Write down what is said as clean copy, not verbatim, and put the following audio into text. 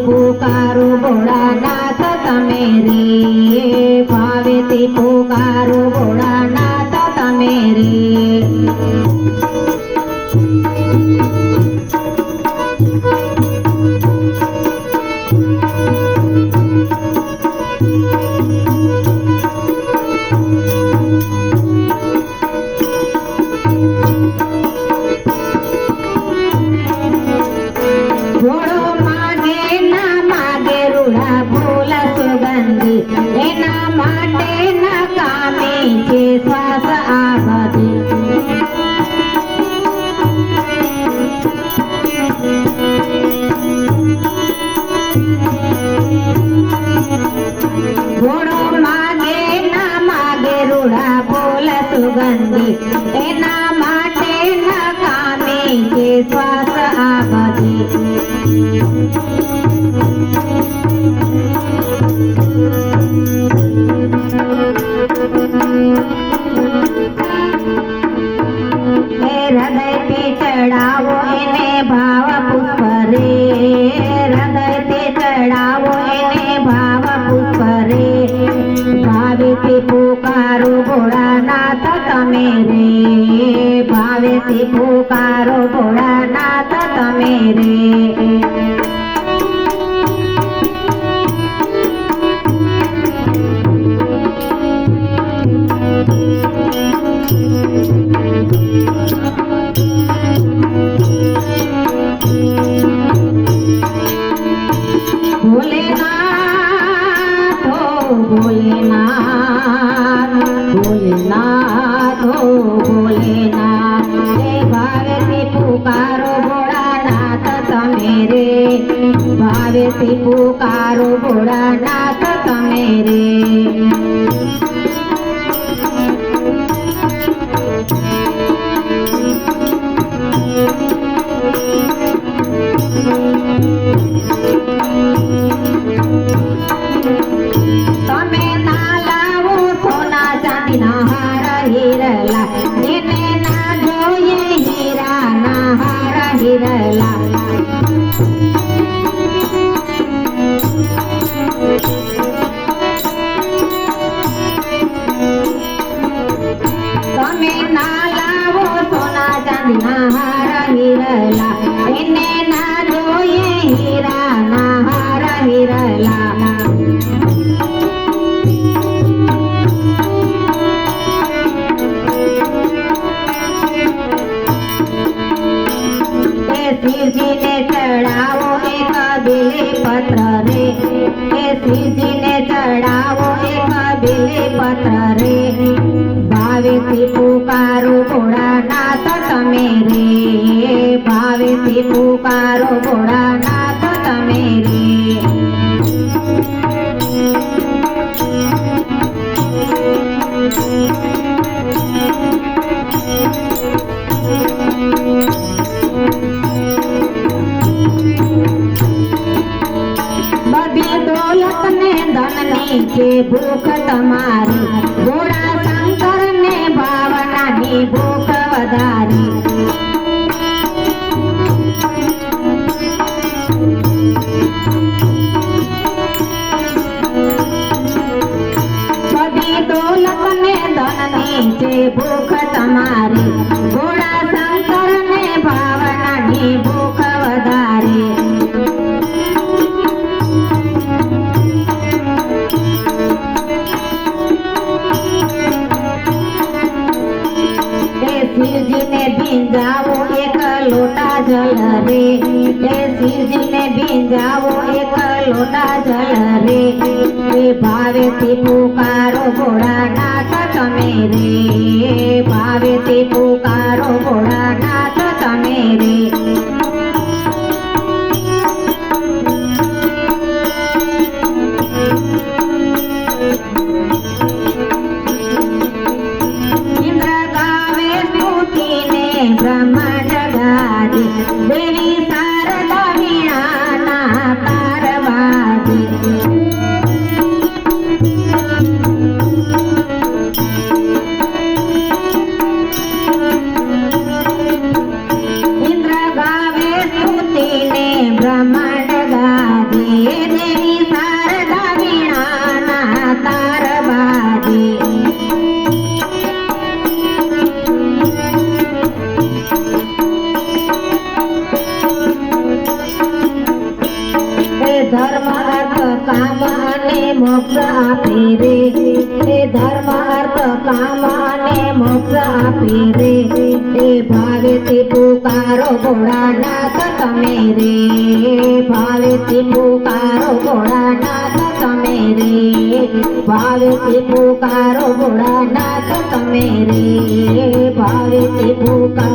पुकारो भोळानाथ तमे रे, भावेती पुकारो भोळानाथ तमे रे। सुगंधी एना माटे नकामी के श्वास आबदी। हृदय पे चढ़ावो इने भाव पुष्प रे, हृदय पे चढ़ावो इने भाव पुष्प रे। भावेती पुकारो भोळानाथ तमे रे, भावेती पुकारो भोळानाथ तमे रे। भोलेनाथ हो भोलेनाथ, भोलेनाथ हो भोलेनाथ। हे भावेती पुकारो भोळानाथ तमे रे, भावेती पुकारो भोळानाथ तमे रे। તમે ના લાવો સોના ચાંદીના હાર હિરલા, એને ના જોઈએ હીરાના હાર હિરલા। शिवजी ने चढ़ावो एक बिली पत्र रे, शिवजी ने चढ़ावो एक बिली पत्र रे। भावेती पुकारो भोळानाथ तमे रे, भावेती पुकारो भोळानाथ तमे रे। बधी दौलत ने धन नीचे भूख तमारी, भोळा शंकर ने भावना नी भूख वधारी। बधी दौलत ने धन नीचे भूख तमारी, भोळा शंकर ने भावना नी भूख वधारी। शिवजी ने भिंजावो एक लोटा जल रे, शिवजी ने भिंजावो एक लोटा जल रे। भावेती पुकारो भोळानाथ तमे रे, भावेती पुकारो भोळानाथ तमे रे। ધર્મ અર્થ કામ અને મોક્ષ આપે રે એ ધર્મ અર્થ કામ અને મોક્ષ આપે રે એ ભાવેથી પુકારો ભોળાનાથ તમે રે ભાવેથી પુકારો ભોળાનાથ તમે રે ભાવેથી પુકારો ભોળાનાથ તમે રે ભાવેથી પુકારો